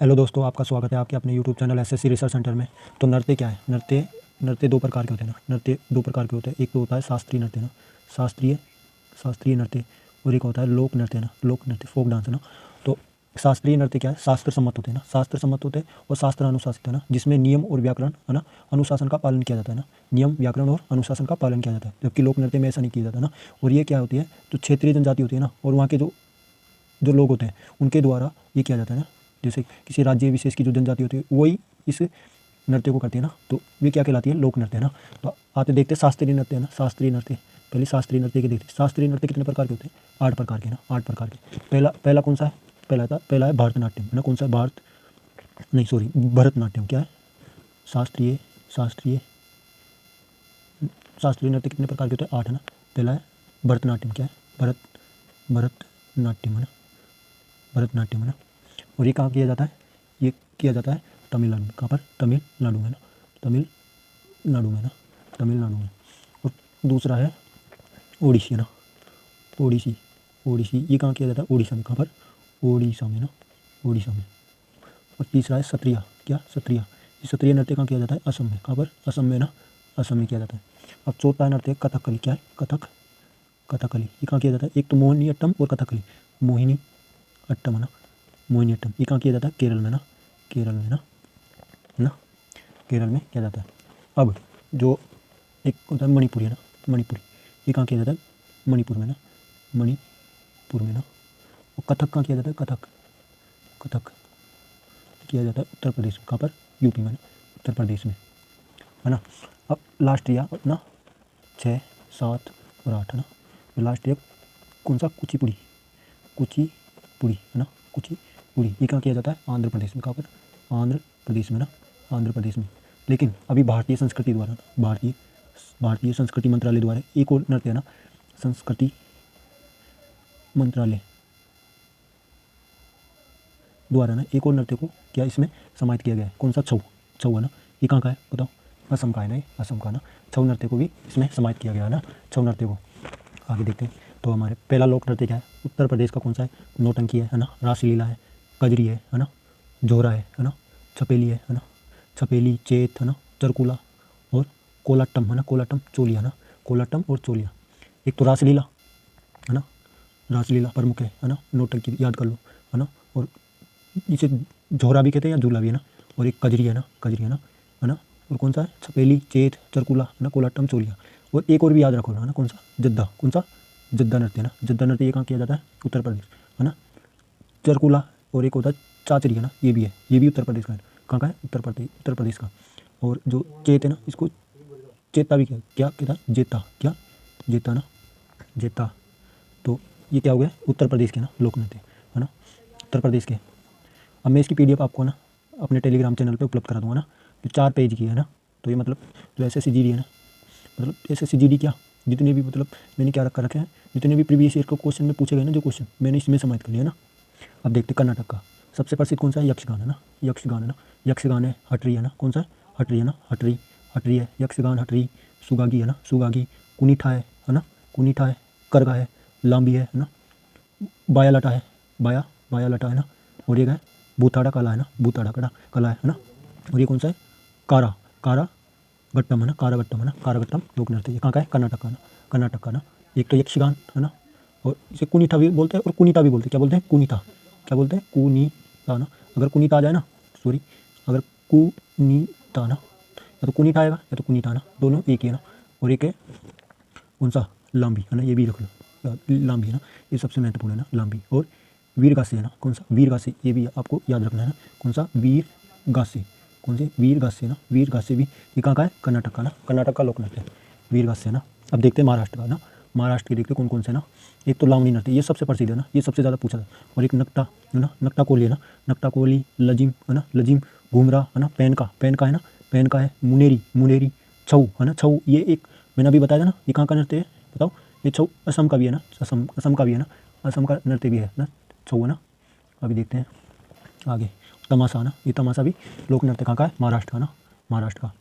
Hello दोस्तों, आपका स्वागत है आपके अपने YouTube channel SSC research centre में। तो नृत्य क्या है? नृत्य दो प्रकार के होते हैं ना। नृत्य दो प्रकार के होते हैं। एक तो होता है शास्त्रीय नृत्य ना, शास्त्रीय नृत्य, और एक होता है लोक नृत्य ना, लोक नृत्य फोक डांस है ना। तो शास्त्रीय नृत्य क्या है? शास्त्र सम्मत होते हैं ना, शास्त्र सम्मत होते हैं और शास्त्र अनुशासित है ना, जिसमें नियम और व्याकरण है ना, अनुशासन का पालन किया जाता है ना। नियम, व्याकरण और अनुशासन का पालन किया जाता है, जबकि लोक नृत्य में ऐसा नहीं किया जाता ना। और ये क्या होती है, जो क्षेत्रीय जनजाति होती है ना, और वहाँ के जो लोग होते हैं उनके द्वारा ये किया जाता है ना। जैसे किसी राज्य विशेष की जो जनजाति होती है वही इस नृत्य को करती है ना, तो वे क्या कहलाती है? लोक नृत्य है ना। तो आते देखते शास्त्रीय नृत्य है ना, शास्त्रीय नृत्य। पहले शास्त्रीय नृत्य के देखते। शास्त्रीय नृत्य कितने प्रकार के होते हैं? 8 प्रकार के ना, 8 प्रकार के। पहला कौन सा है? पहला है भरतनाट्यम है ना। कौन सा है? भरतनाट्यम। क्या है? शास्त्रीय नृत्य कितने प्रकार के होते हैं? 8 है ना। पहला है भरतनाट्यम। क्या है? भरतनाट्यम है ना, भरतनाट्यम है ना। और ये कहाँ किया जाता है? ये किया जाता है तमिलनाडु में। कहाँ पर? तमिलनाडु में ना, तमिलनाडु में। और दूसरा है ओडिसी है ना, ओडिसी। ये कहाँ किया जाता है? उड़ीसा में। कहाँ पर? उड़ीसा में ना, उड़ीसा में। और तीसरा है सत्रिया। क्या? सत्रिया। ये सत्रिय नृत्य कहाँ किया जाता है? असम में। कहाँ पर? असम में ना, असम में किया जाता है। अब चौथा नृत्य कथकली। क्या है? कथकली। ये कहाँ किया जाता है? एक तो मोहिनी अट्टम और कथकली। मोहिनी अट्टम है ना, मोहिनी अट्टम। ये कहाँ किया जाता है? केरल में ना, केरल में किया जाता है। अब जो एक होता है मणिपुरी है ना, मणिपुरी। ये कहाँ किया जाता है? मणिपुर में ना, और कथक कहाँ किया जाता है? कथक किया जाता है उत्तर प्रदेश में। कहाँ पर? यूपी में ना, उत्तर प्रदेश में है ना। अब लास्ट या अपना 6, 7 और 8 है ना। लास्ट एक कौन सा? कुचिपुड़ी है ना, कुचिपुड़ी। ये कहाँ किया जाता है? आंध्र प्रदेश में। कहाँ पर? आंध्र प्रदेश में ना, आंध्र प्रदेश में। लेकिन अभी भारतीय संस्कृति द्वारा, भारतीय संस्कृति मंत्रालय द्वारा एक और नृत्य है ना, संस्कृति मंत्रालय द्वारा ना एक और नृत्य को क्या इसमें समाहित किया गया है? कौन सा? छऊ है ना। ये कहाँ का है बताओ? असम का है ना, ये असम का ना। छऊ नृत्य को भी इसमें समाहित किया गया है ना, छऊ नृत्य को। आगे देखते हैं। तो हमारे पहला लोक नृत्य क्या है? उत्तर प्रदेश का कौन सा है? नौटंकी है ना, रासलीला है, कजरी है ना, जोहरा है ना, छपेली है ना, छपेली, चेत है ना, चरकुला और कोलाटम है ना, कोलाटम चोलिया है ना, कोलाटम और चोलिया। एक तो रासलीला है ना, रासलीला प्रमुख है ना, नौटंकी याद कर लो है ना। और इसे जोहरा भी कहते हैं या झूला भी है ना। और एक कजरी है ना, है ना। और कौन सा है? छपेली, चेत, चरकुला है ना, कोलाटम, चोलिया। और एक और भी याद रखो है ना, कौन सा? जद्दा। कौन सा? जद्दा नृत्य है ना। जद्दा नृत्य ये कहाँ किया जाता है? उत्तर प्रदेश है ना। चरकुला और एक होता है चाचरी है ना, ये भी उत्तर प्रदेश का है। कहाँ का है? उत्तर प्रदेश का। और जो चेत है ना, इसको चेता भी क्या कहता है? जेता। क्या? जेता ना, जेता। तो ये क्या हो गया? उत्तर प्रदेश के ना लोक नृत्य है ना, उत्तर प्रदेश के। अब मैं इसकी PDF आपको ना अपने टेलीग्राम चैनल पे उपलब्ध करा दूँगा ना, जो 4 पेज की है ना। तो ये मतलब जो SSC GD है ना, मतलब SSC GD क्या, जितने भी मतलब मैंने क्या रखे हैं, जितने भी प्रीवियस ईयर को क्वेश्चन में पूछे गए ना, जो क्वेश्चन मैंने इसमें समाहित कर लिया ना। अब देखते कर्नाटक का सबसे प्रसिद्ध कौन सा है? यक्षगान है ना, यक्षगान है ना। यक्षगान है, हटरी है ना। कौन सा है? हटरी है ना, हटरी है, यक्षगान, हटरी। सुगागी है ना, सुगागी। कुनीठा है ना, कुनीठा है। करगा है, लांबी है ना। बाया लटा है, बाया लटा है ना। और ये क्या है? बूताड़ा कला है ना, बूताड़ा कला है ना। और ये कौन सा है? कारा गट्टम है ना, कारागट्टम लोक नृत्य। ये कहाँ का है? कर्नाटक का ना। एक तो यक्षगान है ना, और इसे कुनीठा भी बोलते हैं और कुनीता भी बोलते हैं। क्या बोलते हैं? कुनीता। क्या बोलते हैं? कुनीता ना। अगर कुनीता आ जाए ना, सॉरी, अगर कुनीता ना, या तो कुनीता आएगा या तो कुनीता ना, दोनों एक ही है ना। और एक है कौन सा? लांबी है ना, ये भी रख लो, लांबी है ना, ये सबसे महत्वपूर्ण है ना, लांबी। और वीरगासे है ना। कौन सा? वीरगासे, ये भी आपको याद रखना है ना। कौन सा? वीरगासे। कौन से? वीरगासे ना, वीरगासे भी। ये कहाँ का है? कर्नाटक का ना, कर्नाटक का लोक नृत्य है वीरगासे ना। अब देखते हैं महाराष्ट्र का ना, महाराष्ट्र के देखते कौन कौन से ना। एक तो लावणी नृत्य, ये सबसे प्रसिद्ध है ना, ये सबसे ज़्यादा पूछा था। और एक नक्ता है ना, नक्ता कोली है ना, नक्ता कोली, लजिम है ना, लजिम, घूमरा है ना, पैनका है ना, पैनका है, मुनेरी, छऊ है ना, छऊ। ये एक मैंने अभी बताया था ना, ये कहाँ का नृत्य है बताओ? ये छऊ असम का भी है ना, असम का भी है ना, असम का नृत्य भी है ना, छऊ है ना। अभी देखते हैं आगे। तमाशा ना, ये तमाशा भी लोक नृत्य कहाँ का है? महाराष्ट्र का ना, महाराष्ट्र का।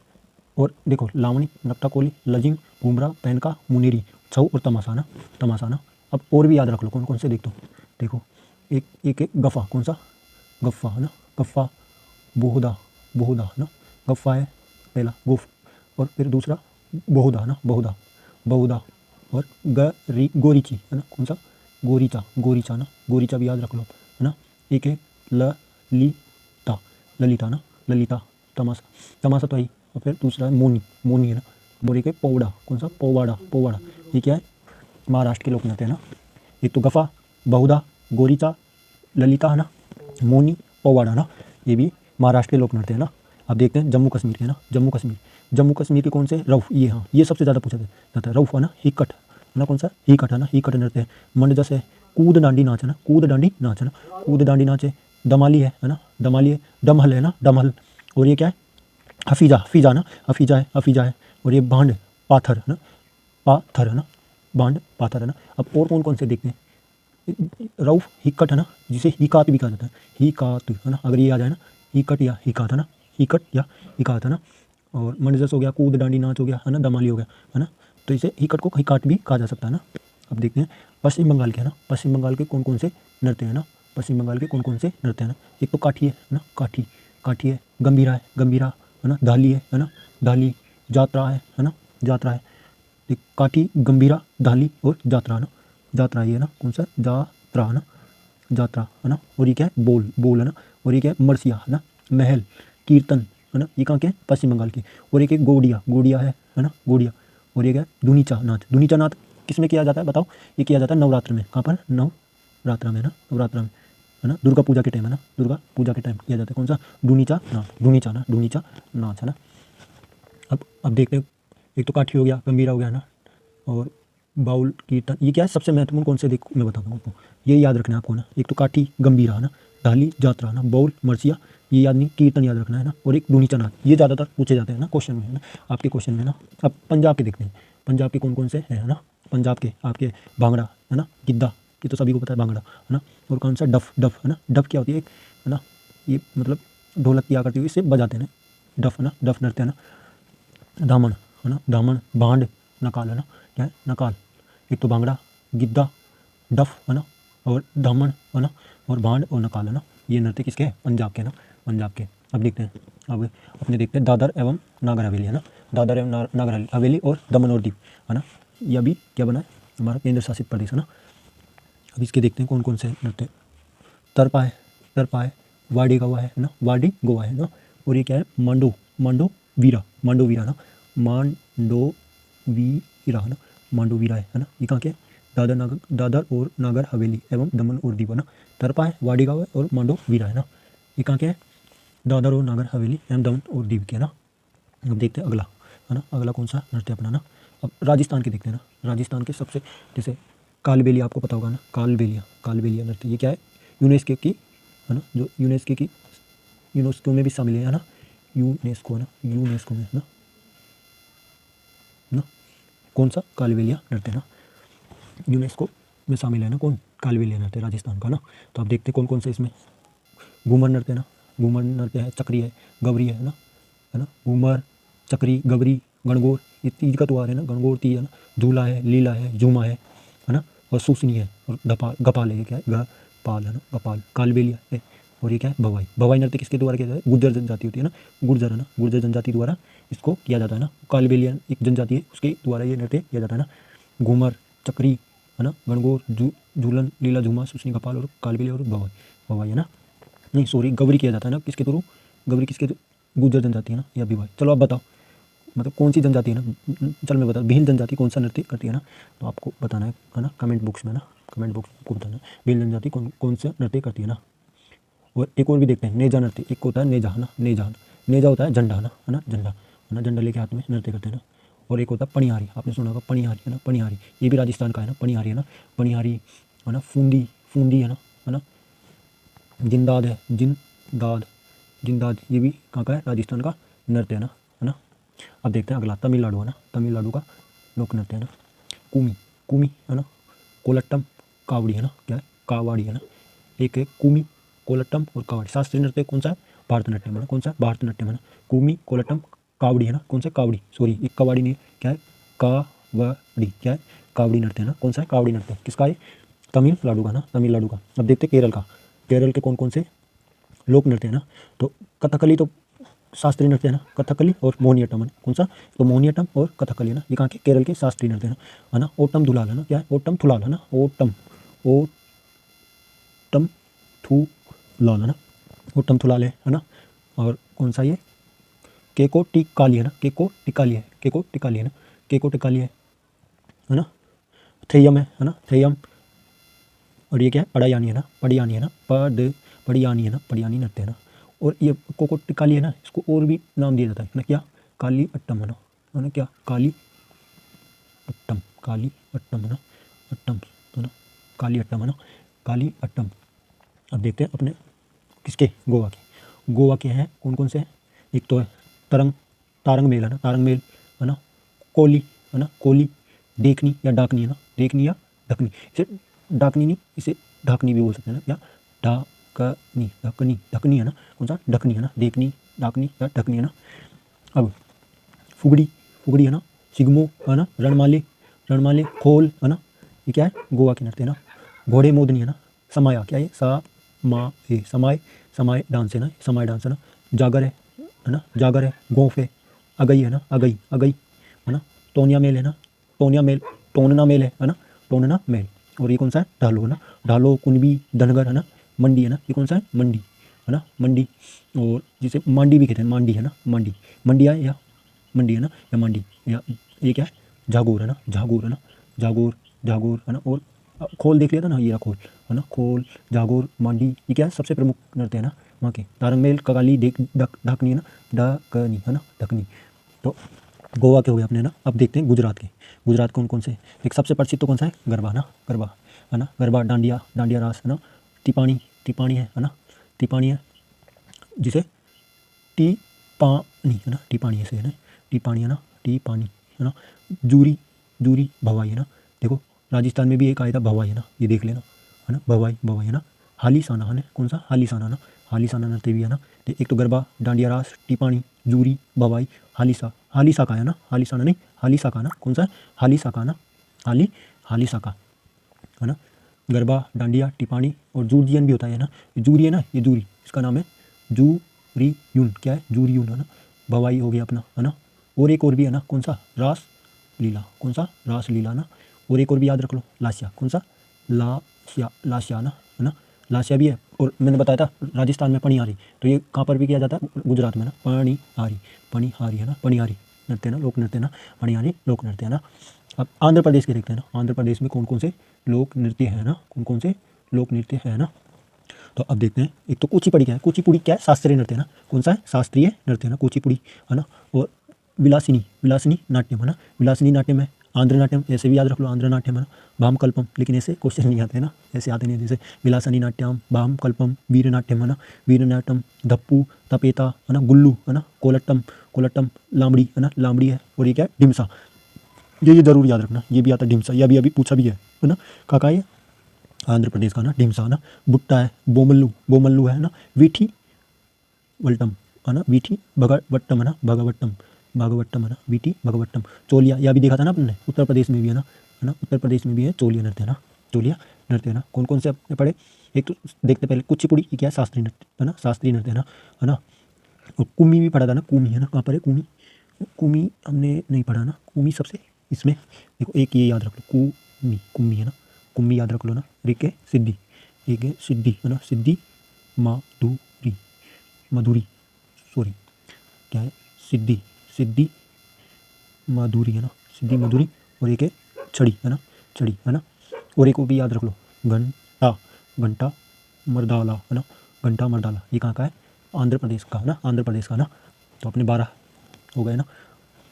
और देखो लावणी, नक्ता कोली, लजिम, घूमरा, पैनका, मुनेरी, छऊ और तमाशा ना। अब और भी याद रख लो कौन कौन से। देखो एक गफ़ा। कौन सा? गफ़ा है ना, गफ्फा, बोहदा, बोहदा है ना, गफ्फा है पहला गुफ, और फिर दूसरा बोहदा है ना, बहुदा, बहुदा, और गोरीची है ना, कौन सा गोरीचा, गोरीचा ना, गोरीचा भी याद रख लो है ना। एक है ललिता, ललिता ना, ललिता, तमाशा, तमाशा तो आई, और फिर दूसरा है मोनी, मोनी है ना, और एक है पौड़ा, कौन सा पोवाड़ा, पोवाड़ा, ये क्या है महाराष्ट्र के लोक नृत्य है ना। एक तो गफा, बहुधा, गोरीचा, ललिता है ना, मोनी, पोवाड़ा ना, ये भी महाराष्ट्र के लोक नृत्य है ना। अब देखते हैं जम्मू कश्मीर के ना, जम्मू कश्मीर, जम्मू कश्मीर के कौन से रऊफ, ये हाँ ये सबसे ज़्यादा पूछा जाता है, रऊफ है ना, हिक्कट है ना, कौन सा हिक्कट है ना, हिक्कट नृत्य है। मंडजस है, कूद डांडी नाच है ना, कूद डांडी नाच है ना, कूद डांडी नाच है। दमाली है ना, दमाली है। डमहल है ना, डमहल, और ये क्या है हफीजा, हफीजा ना, हफीजा है, हफीजा है। और ये भांड पाथर है ना, पाथर है ना, भांड पाथर है ना। अब और कौन कौन से देखते हैं, रऊफ हिक्कट है ना, जिसे हिकात भी कहा जाता है, हिकात है ना, अगर ये आ जाए ना हिक्कट या हिकात है ना, हिक्कट या हिकात है ना। और मंडजस हो गया, कूद डांडी नाच हो गया है ना, दमाली हो गया है ना, तो इसे हिक्कट को हिकाट भी कहा जा सकता है ना। अब देखते हैं पश्चिम बंगाल के है ना, पश्चिम बंगाल के कौन कौन से नृत्य है ना, पश्चिम बंगाल के कौन कौन से नृत्य है ना। एक तो काठी है ना, काठी, काठी है। गंभीरा है, गंभीरा है ना। धाली है ना, धाली। जात्रा है ना, जात्रा है। एक काठी, गंभीरा, धाली और जात्रा है ना, जात्रा ये है ना, कौन सा जात्रा है ना, जात्रा है ना। और ये क्या है बोल, बोल है ना। और ये क्या है मरसिया है ना, महल, कीर्तन है ना, ये कहाँ के हैं पश्चिम बंगाल के। और एक गोडिया, गोडिया है ना, गोडिया। और ये क्या है धुनीचा नाच, धुनीचा नाच किस में किया जाता है बताओ, ये किया जाता है नवरात्र में, कहाँ पर नवरात्र में ना, नवरात्र में है ना, दुर्गा पूजा के टाइम है ना, दुर्गा पूजा के टाइम किया जाता है कौन सा धुनीचा नाच, धुनीचा ना, धुनीचा नाच है ना। अब देखते हैं, एक तो काठी हो गया, गंभीरा हो गया ना, और बाउल, कीर्तन, ये क्या है सबसे महत्वपूर्ण कौन से देख मैं बताता हूँ आपको, ये याद रखना है आपको ना। एक तो काठी, गंभीरा है ना, ढाली, जात्रा है ना, बाउल, मरसिया, ये याद नहीं, कीर्तन याद रखना है ना, और एक धुनीचा नाच, ये ज़्यादातर पूछे जाते हैं ना क्वेश्चन में है ना, आपके क्वेश्चन में ना। अब पंजाब के देखते हैं, पंजाब के कौन कौन से हैं ना, पंजाब के आपके भांगड़ा है ना, गिद्दा, ये तो सभी को पता है भांगड़ा है ना। और कौन सा डफ, डफ है ना, डफ क्या होती है एक है ना, ये मतलब ढोलक की आकृति हुई इससे बजाते हैं ना, डफ है ना, डफ नृत्य है ना। दामन है ना, दामन, भांड, नकाल है ना, क्या है नकाल। एक तो भांगड़ा, गिद्दा, डफ है ना, और दामन है ना, और भांड और नकाल है ना, ये नृत्य किसके हैं पंजाब के ना, पंजाब के। अब देखते हैं, अब अपने देखते हैं दादर एवं नागर हवेली है ना, दादर एवं नागर हवेली और दमन और दीव है ना, यह भी क्या बना है हमारा केंद्र शासित प्रदेश है ना। अब इसके देखते हैं कौन कौन से नृत्य, तरपा है, तरपा है। वाडी गोवा है ना, वाडी गोवा है ना। और ये क्या है मांडो, मांडो वीरा, मांडो वीरा ना, मांडो वीरा है ना, मांडो वीरा है ना। ये कहाँ के दादर और नागर हवेली एवं दमन और दीव है ना। तरपा है, वाडी गाँव है और मांडो वीरा है ना। ये कहाँ के है दादर और नागर हवेली एवं दमन और दीव के ना। अब देखते हैं अगला है ना, अगला कौन सा नृत्य अपना ना। अब राजस्थान के देखते हैं ना, राजस्थान के सबसे जैसे कालबेलिया आपको पता होगा ना, कालबेलिया, कालबेलिया नृत्य, ये क्या है यूनेस्को की है ना, जो यूनेस्को में भी शामिल है ना, यूनेस्को है ना, यूनेस्को में है ना, कौन सा कालबेलिया नृत्य ना, यूनेस्को में शामिल है ना, कौन कालबेलिया नृत्य राजस्थान का ना। तो आप देखते हैं कौन कौन से इसमें, घूमर नृत्य ना, घूमर नृत्य है, चक्री है, गवरी है ना, घूमर, चक्री, गवरी, गणगौर, ये तीज का त्योहार है ना, गणगौर तीज है ना। झूला है, लीला है, झूमा है ना, और सूसनी है, और गपाल है, ये क्या है गपाल है ना, गपाल, कालबेलिया है। और ये क्या है भवाई, भवाई नृत्य किसके द्वारा किया जाता है, गुर्जर जनजाति होती है ना, गुर्जर है ना, गुर्जर जनजाति द्वारा इसको किया जाता है ना। कालबेलिया एक जनजाति है, उसके द्वारा ये नृत्य किया जाता है ना। घूमर, चक्री है ना, गणगौर, झूलन, लीला, झूमा, सूसनी, गपाल और कालबेलिया और भवाई, भवाई है ना, नहीं सॉरी गवरी किया जाता है ना, किसके थ्रू, गवरी किसके, गुर्जर जनजाति है ना, या भवाई। चलो आप बताओ मतलब कौन सी जनजाति है ना, चल मैं बता, भील जनजाति कौन सा नृत्य करती है ना, तो आपको बताना है ना, कमेंट बॉक्स में ना, कमेंट बॉक्स में आपको बताना है भील जनजाति कौन सा नृत्य करती है ना। और एक और भी देखते हैं नेजा नृत्य, एक होता है नेजा है ना, नेजा, नेजा होता है झंडा है ना, झंडा है ना, झंडा लेके हाथ में नृत्य करते हैं ना। और एक होता है पनिहारी, आपने सुना होगा पनिहारी है ना, पनिहारी, ये भी राजस्थान का है ना, पनिहारी है ना, पनिहारी है ना। फूंदी, फूंदी है ना, जिंदाद है, जिंदाद, जिंदाद, ये भी कहाँ का है राजस्थान का नृत्य है ना। अब देखते हैं अगला तमिलनाडु है ना, तमिलनाडु का लोक नृत्य है ना, कुमी, कुमी है ना, कोलट्टम, कावड़ी है ना, क्या है कावाड़ी है ना। एक है कुमी, कोलट्टम और कावड़ी। शास्त्रीय नृत्य कौन सा है भारतनाट्यम है ना, कौन सा भारतनाट्यम है ना। कुमी, कोलट्टम, कावड़ी है ना, कौन सा कावड़ी, सॉरी एक कावड़ी नहीं है, क्या है कावड़ी, क्या है कावड़ी नृत्य है ना, कौन सा है कावड़ी नृत्य, किसका है तमिलनाडु का ना, तमिलनाडु का। अब देखते हैं केरल का, केरल के कौन कौन से लोक नृत्य है ना। तो कथकली तो शास्त्रीय नृत्य है ना, कथकली और मोहिनीअट्टम है ना, कौन सा, तो मोहिनीअट्टम और कथकली है ना, ये कहाँ के, केरल के शास्त्रीय नृत्य है ना। ओटम धुलाल है ना, क्या है, ओटम थुलाल है ना, ओटम थुलाल है ना, ओटम थुलाल है ना। और कौन सा ये केको टिकाली है ना, केको टिकाली है, केको टिकाली है ना, केको टिकाली है ना। थेयम है ना, थेयम। और ये क्या है, पड़ायानी है ना, पड़ियानी है ना, पड़ियानी है ना, पड़ियानी नृत्य है ना। और ये कोको टिकाली है ना, इसको और भी नाम दिया जाता है ना, क्या, काली अट्टम है ना, क्या, काली अट्टम, काली अट्टम है ना, अट्टम है ना, काली अट्टम है ना, काली अट्टम। अब देखते हैं अपने किसके, गोवा के। गोवा के हैं कौन कौन से हैं, एक तो है तारंग मेल है ना, तारंग मेल है ना, कोली है ना, कोली, देखनी या डाकनी है ना, देखनी या ढकनी, इसे डाकनी नहीं, इसे ढाकनी भी बोल सकते हैं ना, या ढाकनी, ढकनी, ढकनी है ना, कौन सा, ढकनी है ना, देखनी, डाकनी या ढकनी है ना। अब फुगड़ी, फुगड़ी है ना, सिगमो है ना, रणमाले, रणमाले, खोल है ना, ये क्या है, गोवा के नृत्य है ना। घोड़े मोदनी है ना, समाया, क्या है, समाय, समाय डांस है ना, समाय डांस है ना। जागर है ना, जागर है, गोफ है, अगई है ना, अगई, अगई है ना। टोनिया मेल है ना, टोनिया मेल, टोनना मेल है ना, टोनना मेल। और ये कौन सा है, ढालो है ना, ढालो, कुनबी, धनगर है ना, मंडी है ना, ये कौन सा है, मंडी है ना, मंडी। और जिसे मांडी भी कहते हैं, मांडी है ना, मांडी, मंडिया या मंडी है ना, या मांडी, या ये क्या है, जागोर है ना, जागोर है ना, जागोर, जागोर है ना। और खोल देख लिया था ना, ये रहा खोल है ना, खोल, जागोर, मांडी, ये क्या है, सबसे प्रमुख नृत्य है ना वहाँ के। तारंगमेल, कगाली, ढकनी है ना, ढकनी है ना, ढकनी। तो गोवा के हो गए अपने ना। अब देखते हैं गुजरात के। गुजरात कौन कौन से, एक सबसे प्रसिद्ध तो कौन सा है, गरबा ना, गरबा है ना, गरबा, डांडिया, डांडिया रास है ना, तिपानी, तिपानी है ना, तिपानी है, जिसे टी पानी है ना, टी पानी ऐसे है ना, टी पानी है ना, टी पानी है ना। जूरी, जूरी भवाई है ना, देखो राजस्थान में भी एक आया था भवाई है ना, ये देख लेना है ना, भवाई, भवाई है ना। हाली साना है ना, कौन सा, हाली साना ना, हाली साना नृत्य भी है ना। तो एक तो गरबा, डांडिया रास, टीपानी, जूरी, भवाई, हालीसा, हालीसा का है ना, हाली साना नहीं, हालीसा का ना, कौन सा है, हालीसा का ना, हालीसा का है ना। गरबा, डांडिया, टिपानी और जूरियन भी होता है ना, ये जूरी है ना, ये जूरी, इसका नाम है जूरियून, क्या है, जूरियून है ना। भवाई हो गया अपना है ना। और एक और भी है ना, कौन सा, रास लीला, कौन सा, रास लीला ना। और एक और भी याद रख लो, लास्या, कौन सा, लास्या, लास्या ना, है ना, लास्या भी है। और मैंने बताया था राजस्थान में पनिहारी, तो ये कहाँ पर भी किया जाता है, गुजरात में ना, पनिहारी, पनिहारी है ना, पनिहारी नृत्य ना, लोक नृत्य ना, पनिहारी लोक नृत्य है ना। अब आंध्र प्रदेश के देखते हैं ना, आंध्र प्रदेश में कौन कौन से लोक नृत्य है ना, कौन कौन से लोक नृत्य है ना। तो अब देखते हैं, एक तो कुचिपुड़ी क्या है, कुचिपुड़ी क्या है, शास्त्रीय नृत्य है ना, कौन सा है, शास्त्रीय नृत्य है ना, कुचिपुड़ी है ना। और विलासिनी, विलासिनी नाट्यम है ना, विलासिनी नाट्यम है। आंध्र नाट्यम, ऐसे भी याद रख लो, आंध्र नाट्यम है ना। भामकल्पम, लेकिन ऐसे क्वेश्चन नहीं आते हैं ना, ऐसे आते नहीं, जैसे विलासनी नाट्यम, भामकल्पम, वीर नाट्यम है ना, वीर नाट्यम, धप्पू, तपेता है ना, गुल्लू है ना, कोलट्टम, कोलट्टम, लामड़ी है ना, लामड़ी है। और ये क्या है, ढिमसा, ये जरूर याद रखना, ये भी आता है ढिमसा, ये अभी पूछा भी है ना, काका ये आंध्र प्रदेश का ना, ढिमसा ना। भुट्टा है, बोमल्लू, बोमल्लू है ना। वीठी वल्टम है ना, वीठी भगवट्टम है ना, भगवट्टम, भागवट्टम है ना, वीठी भगवट्टम। चोलिया, यह भी देखा था ना अपने, उत्तर प्रदेश में भी है ना, उत्तर प्रदेश में भी है चोलिया नृत्य है ना, चोलिया नृत्य है ना। कौन कौन से अपने पढ़े, एक तो देखते पहले कुचिपुड़ी, ये क्या है, शास्त्रीय नृत्य है ना, शास्त्रीय नृत्य है ना। और कुमी भी पढ़ा था ना, कुमी है ना, कहाँ पर है कुमी, कुमी हमने नहीं पढ़ा ना, कुमी सबसे इसमें देखो, एक ये याद रख लो, कुमी, कुमी है ना, कुमी याद रख लो ना। एक है सिद्धि, एक है सिद्धि है ना, सिद्धि, माधुरी, मधुरी, सॉरी क्या है, सिद्धि, सिद्धि माधुरी है ना, सिद्धि मधुरी। और एक है छड़ी है ना, छड़ी है ना। और एक को भी याद रख लो, घंटा, घंटा मर्दाला है ना, घंटा मर्दाला, ये कहाँ का है, आंध्र प्रदेश का है ना, आंध्र प्रदेश का ना। तो अपने 12 हो गए ना,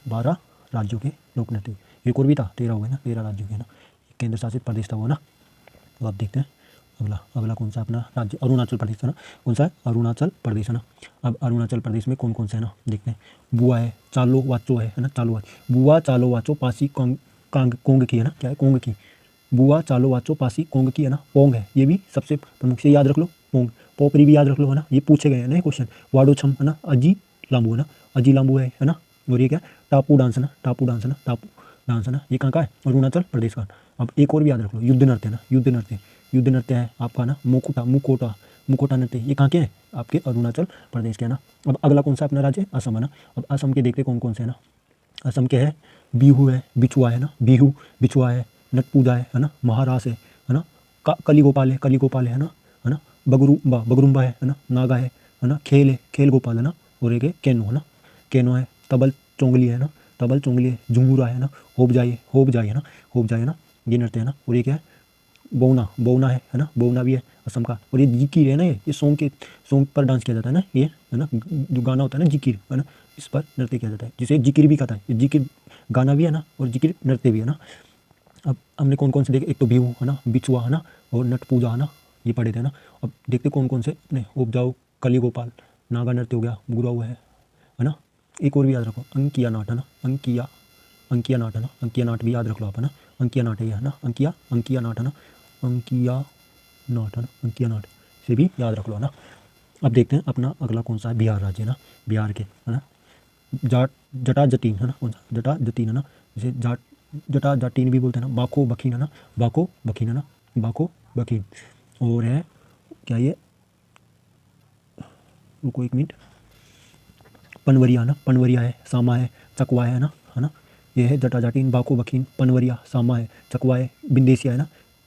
12 राज्यों के लोक नृत्य। एक और भी था, 13 हो गए ना, 13 राज्यों के ना, केंद्र शासित प्रदेश था वो ना। तो आप देखते हैं अगला, अगला कौन सा अपना राज्य, अरुणाचल प्रदेश है ना, कौन सा है, अरुणाचल प्रदेश है ना। अब अरुणाचल प्रदेश में कौन कौन से है ना, देखते हैं। बुआ है, चालो वाचो है ना, चालो वाचो, बुआ चालो वाचो पासी कोंग की है ना, क्या है, कोंग की, बुआ चालो वाचो पासी कोंग की है ना। पोंग है, ये भी सबसे प्रमुख से याद रख लो, पोंग। पोपरी भी याद रख लो है ना, ये पूछे गए हैं ना क्वेश्चन। वाडो छम है ना, अजी लांबू है ना, अजी लांबू है ना। और ये क्या, टापू डांस है ना, टापू डांस है ना, टापू डांस है ना, ये कहाँ का है, अरुणाचल प्रदेश का। अब एक और भी याद रख लो, युद्ध नृत्य है ना, युद्ध नृत्य, युद्ध नृत्य है आपका ना, मुकोटा, मुकोटा, मुखोटा नृत्य, ये कहाँ के हैं? आपके अरुणाचल प्रदेश के है ना। अब अगला कौन सा अपना राज्य? असम है ना। अब असम के देखते कौन कौन से है ना। असम के है बिहू है, बिछुआ है ना, बिहू बिछुआ है, नट पूजा है ना, महारास है ना, कली गोपाल है ना, बगरुम्बा है ना, नागा है ना, खेल है, खेल गोपाल है ना, और एक है केनो है ना, केनो है, तबल चोंगली है ना, तबल चोंगली है, झुमुरा है ना, होप जाए है ना, होप जाए है ना, ये नृत्य है ना। और ये क्या है? बौना है ना, बौना भी है असम का। और ये जिकिर है ना, ये सॉन्ग पर डांस किया जाता है ना, ये है ना, जो गाना होता है ना जिकिर है ना, इस पर नृत्य किया जाता है, जिसे जिकिर भी कहता है। ये जिकिर गाना भी है ना, और जिकिर नृत्य भी है ना। अब हमने कौन कौन से देखे? एक तो बिहू है ना, बिछुआ है ना, और नट पूजा है ना, ये पढ़े थे ना। अब देखते कौन कौन से अपने उपजाऊ, कली गोपाल, नागा नृत्य हो गया, गुराऊ है ना। एक और भी याद रखो, अंकिया नाट है ना, अंकिया नाट है ना, अंकिया नाट भी याद रख लो आप है ना, अंकिया नाट है ना, अंकिया नाट है ना, अंकिया नाट है ना, अंकिया नाट से भी याद रख लो है ना। अब देखते हैं अपना अगला कौन सा है, बिहार राज्य है ना, बिहार के है ना, जटा जटीन है ना, कौन सा? जटा जतीन है ना, जैसे जटा जटीन भी बोलते हैं ना, बाको बखीन है ना, बाको बखीन है ना, बाको बखीन। और है क्या ये, रुको एक मिनट, पनवरिया ना, पनवरिया है, सामा है, चकवा है ना, ये है जटा जाटीन, बाको बखीन, पनवरिया, सामा है, चकवा है, बिंदेसिया है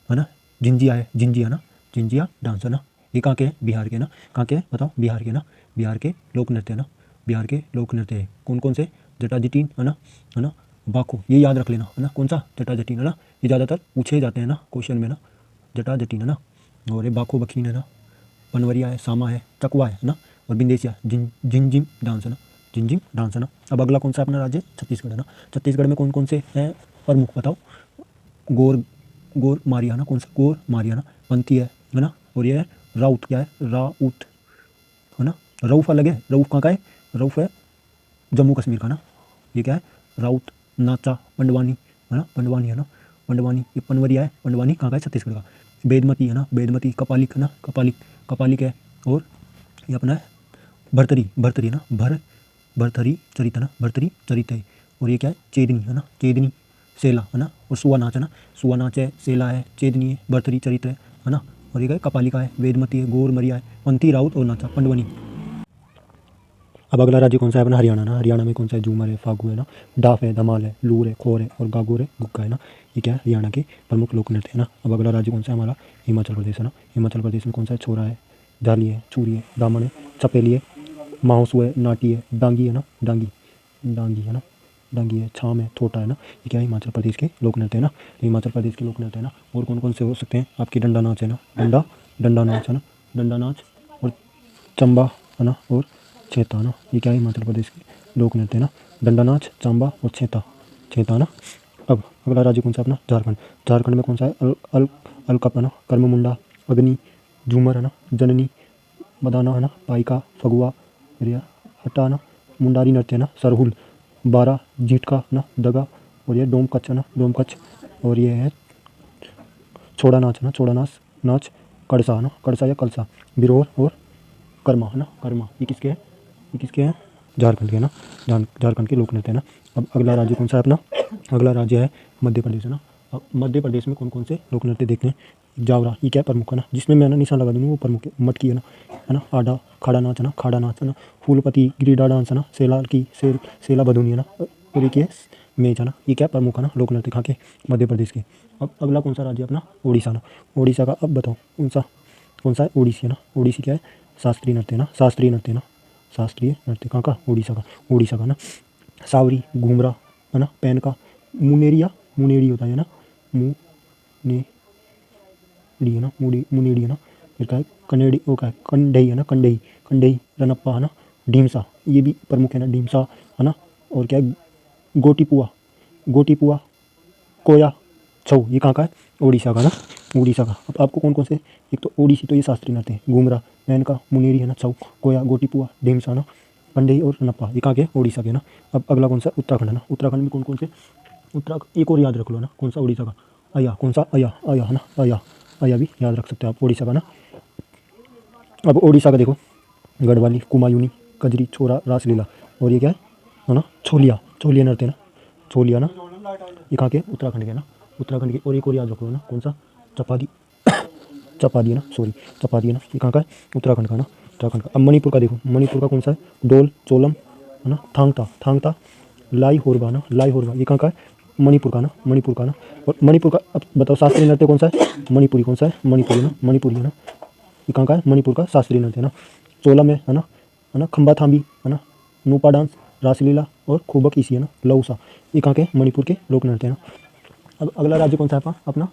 ना, जिंजिया है, जिंजिया ना, जिंजिया डांस है ना। ये कहाँ के हैं? बिहार के ना। कहाँ के हैं बताओ? बिहार के ना, बिहार के लोक नृत्य है ना, बिहार के लोक नृत्य है। कौन कौन से? जटा जटीन है ना, बाको, ये याद रख लेना है ना, कौन सा? जटा जटीन है ना, ये ज़्यादातर पूछे जाते हैं ना क्वेश्चन में ना, जटा जटीन है ना। और ये बाको बखीन है ना, पनवरिया है, सामा है, चकवा है ना, और बिंदेसिया, जिंजिम डांस है ना, जिंजिम डांस है ना। अब अगला कौन सा अपना राज्य? छत्तीसगढ़ है ना। छत्तीसगढ़ में कौन कौन से हैं प्रमुख बताओ? गोर मारिया ना, कौन सा? गोर मारिया ना, पंथी है ना, और ये है राउत, क्या है? राउत है ना, रऊफ अलग है, रऊफ कहाँ का है? रऊफ है जम्मू कश्मीर का ना। ये क्या है? राउत, नाचा, पंडवानी है ना, पंडवानी है ना, पंडवानी, ये पनवरिया है, पंडवानी कहाँ का है? छत्तीसगढ़ का। बेदमती है ना, बेदमती, कपालिक है ना, कपालिक है। और ये अपना है भरतरी है ना, भरतरी चरित है ना, भरतरी चरित है। और ये क्या है? चेदनी है ना, चेदनी, सेला है ना, और सुआ नाच है ना, सुआ नाच है, सेला है, चेदनी है, भरतरी चरित्र है ना। और ये क्या है? कपालिका है, वेदमती है, गोर मरिया है, पंथी, राउत और नाचा, पंडवनी। अब अगला राज्य कौन सा है अपना? हरियाणा ना। हरियाणा में कौन सा है? झूमर है, फागू है ना, डाफ है, धमाल है, लूर है, खोर है, और गागोर है, गुग्गा है ना। ये क्या है? हरियाणा के प्रमुख लोक नृत्य है ना। अब अगला राज्य कौन सा है हमारा? हिमाचल प्रदेश है ना। हिमाचल प्रदेश में कौन सा है? छोरा है, जाली है, चूरी है, दामन है, चपेली है, माहौसू है, नाटी है, डांगी है ना, डांगी है ना, डांगी है, छाम है, थोटा है ना। ये क्या है? हिमाचल प्रदेश के लोक नृत्य है ना। हिमाचल प्रदेश के लोक नृत्य है ना। और कौन कौन से हो सकते हैं आपकी? डंडा नाच है ना, डंडा नाच है ना, डंडा नाच, और चंबा है ना, और छेता है ना। ये क्या है? हिमाचल प्रदेश के लोक नृत्य है ना, डंडा नाच, चंबा और छेता है ना। अब अगला राज्य कौन सा अपना? झारखंड। झारखंड में कौन सा है? अलकप है ना, कर्म मुंडा, अग्नि, झूमर है ना, जननी, मदाना है ना, पाइका, फगुआ, रिया, हटा ना, मुंडारी नृत्य है ना, सरहुल, बारा, जीटका है ना, दगा, और ये डोम कच्छ है ना, डोम कच्छ। और ये है छोड़ा नाच है ना, छोड़ा नाच, कड़सा है ना, कड़सा या कलसा, बिरोर और कर्मा है ना, कर्मा। ये किसके हैं? ये किसके हैं? झारखंड के ना, झारखंड के लोक नृत्य है ना। अब अगला राज्य कौन सा है अपना? अगला राज्य है मध्य प्रदेश है ना। अब मध्य प्रदेश में कौन कौन से लोक नृत्य देखते हैं? जावरा, ये क्या है? प्रमुख है ना, जिसमें मैं ना निशान लगा दूँगा वो प्रमुख है। मटकी है ना, आडा, खाड़ा नाच है ना, खाड़ा नाच है ना, फूलपति, गिरिडा डांस है ना, सेला बधूनी है ना, और ये मेज है ना। ये क्या प्रमुख है ना लोक नृत्य खा के? मध्य प्रदेश के। अब अगला कौन सा राज्य अपना? उड़ीसा ना। उड़ीसा का अब बताओ कौन सा है? ओडिसी है ना। ओडिसी क्या है? शास्त्रीय नृत्य है ना, शास्त्रीय नृत्य है ना, शास्त्रीय नृत्य कहाँ का? उड़ीसा का ना। सावरी, घूमरा है ना, पैन का, मुनेरी होता है ना, मुनेरी है ना, मुनेरी है ना। फिर क्या है? कनेडी, वो क्या है? कंडई है ना, कंडई, रनप्पा है ना, ढीमसा, ये भी प्रमुख है ना, ढीमसा है ना। और क्या है? गोटीपुआ, कोया, छऊ, ये कहाँ का है? उड़ीसा का ना, उड़ीसा का। अब आपको कौन कौन से? एक तो ओडिसी, तो ये शास्त्रीय नृत्य है, घूमरा, पैनका, मुनेरी है ना, छऊ, कोया, गोटीपुआ, ढीमसा ना, कंडई और रनप्पा, ये कहाँ के? उड़ीसा के ना। अब अगला कौन सा? उत्तराखंड है ना। उत्तराखंड में कौन कौन से? एक और याद रख लो ना, कौन सा? उड़ीसा का अया, कौन सा? अया है ना, अया भी याद रख सकते हो आप, उड़ीसा का ना। अब उड़ीसा का देखो, गढ़वाली, कुमायूनी, कजरी, छोरा, रासलीला, और ये क्या है ना? छोलिया नृत्य ना, छोलिया ना, ये कहाँ के? उत्तराखंड के ना, उत्तराखंड के। और एक और याद रखो ना, कौन सा? चपादी है ना, सॉरी चपादी है ना, ये कहाँ का है, उत्तराखंड का ना, उत्तराखंड का। अब मणिपुर का देखो, मणिपुर का कौन सा है, डोल चोलम है ना, थांगता थांगता, लाई होरबा ना, लाई होरबा, ये कहाँ का है, मणिपुर का ना, मणिपुर का ना। और मणिपुर का अब बताओ शास्त्रीय नृत्य कौन सा है, मणिपुरी कौन सा है, मणिपुरी ना, मणिपुरी है ना, ये कहाँ का है, मणिपुर का शास्त्रीय नृत्य है ना। चोलम है ना, खंबा थाम्बी है ना, नूपा डांस, रासलीला और खोबक इसी है ना, लौसा, ये कहाँ के, मणिपुर के लोक नृत्य है ना। अब अगला राज्य कौन सा है अपना,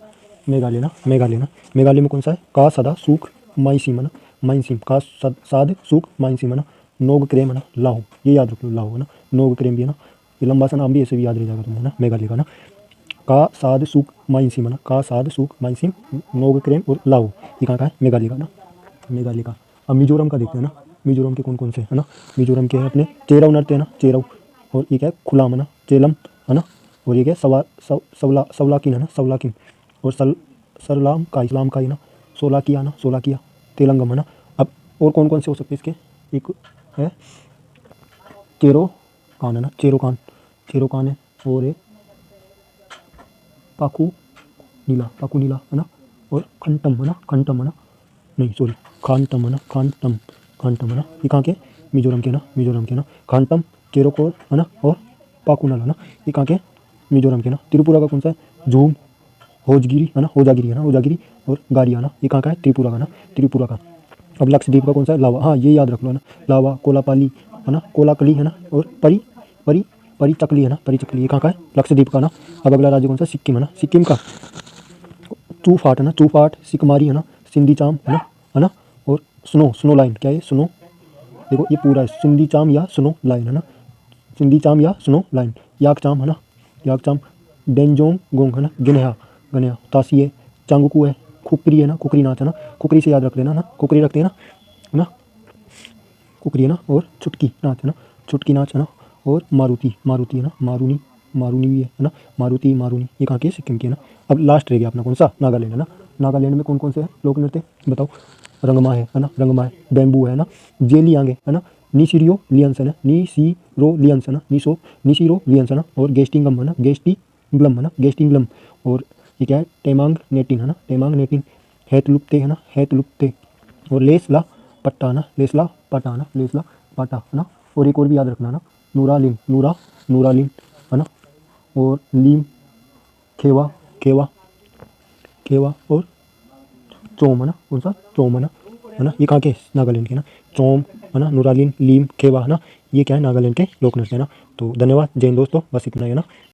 मेघालय ना, मेघालय ना, मेघालय में कौन सा है, का सदा सूख माइसिम है ना, माइसिम का साध सूख माइसिम है ना, नोग क्रेम है ना, लाहू, ये याद रख लो, लाहू है ना, नोग क्रेम भी है ना, ये लंबा सा नाम भी ऐसे भी याद रह जाएगा तुम्हें ना, मेघालय का ना। का साध सूख माइसिम है ना, का साध सूख माइसिम, नोग क्रेम और लाहू, ये कहाँ का है, मेघालय का ना, मेघालय का। अब मिजोरम का देखते हैं ना, मिजोरम के कौन कौन से है ना, मिजोरम के हैं अपने चेरव नृत्य है ना, चेरव, और ये क्या है, खुलाम है ना, चेलम है ना, और ये क्या है, सवलाकिन है ना, सवलाकिन, और सरलाम का, इस्लाम का ही ना, सोलाकिया ना, सोलाकिया, तेलंगम है ना। अब और कौन कौन से हो सकते हैं इसके, एक है चेरो कान है ना, चेरो कान, चेरो कान है, और एक पाकू नीला है ना, और खंटम है ना, खंटम है ना, नहीं सॉरी खानटम है ना, खानटम, खानटम है ना, ये कहाँ के, मिजोरम के ना, मिजोरम के ना, खानटम, चेरोकोर है ना, और पाकुनल है ना, ये कहाँ के, मिजोरम के ना। त्रिपुरा का कौन सा है, झूम, होजगिरी है ना, होजागिरी है ना, होजागिरी, और गारिया ना, ये कहाँ का है, त्रिपुरा का ना, त्रिपुरा का। अब लक्षद्वीप का कौन सा है, लावा, हाँ ये याद रख लो ना, लावा, कोलापाली है ना, कोलाकली है ना, और परी परी परी चकली है ना, परी चकली, ये कहाँ का है, लक्षद्वीप का ना। अब अगला राज्य कौन सा, सिक्किम है ना, सिक्किम का चूफाट है ना, चूफाट, सिकमारी है ना, सिंधी चाम है ना, और स्नो लाइन, क्या है स्नो, देखो ये पूरा है, सिंधी चाम या स्नो लाइन है ना, सिंधी चाम या स्नो लाइन, याक चाम है ना, याक चाम, डेंजोंग गोंग है ना, गिनेहा गनेहा, तासी है, चांगकू है, खुपरी है ना, खुकरी नाच है ना, खुकरी से याद रख लेना ना, खुकरी रखते हैं ना, है ना, खुकरी है ना, और छुटकी नाच है ना, छुटकी नाच है ना, और मारुति मारुति है ना, मारूनी मारूनी भी है ना, मारुति मारूनी, ये कहाँ की है, सिक्किम की है ना। अब लास्ट रह गया अपना कौन सा, नागालैंड है ना, नागालैंड में कौन कौन से हैं लोक नृत्य बताओ, रंगमा है ना, रंगमा है, बैम्बू है ना, जेलियांगे है ना, नीसिरियो लियंस है ना, नीसिरो लियंस है ना, नीसिरो लियंस है ना, और गेस्टिंगम है ना, गेस्टिंगलम है ना, गेस्टिंगलम, और ये क्या है, टेमांग नेटिन है ना, टेमांग नेटिन, हैतलुप्ते है ना, हैतलुप्ते, और लेसला पट्टा है ना, लेसला पट्टा है ना, लेसला पट्टा है ना, और एक और भी याद रखना ना, नूरालिन, नूरालिन है ना, और लीम, खेवा खेवा खेवा, और चोम है ना, कौन सा, चोम है ना, ये कहाँ के, नागालैंड के ना, चोम है ना, नूरालिन, लीम, खेवा है ना, ये क्या है, नागालैंड के लोक नृत्य है ना। तो धन्यवाद, जय हिंद दोस्तों, बस इतना ही है ना।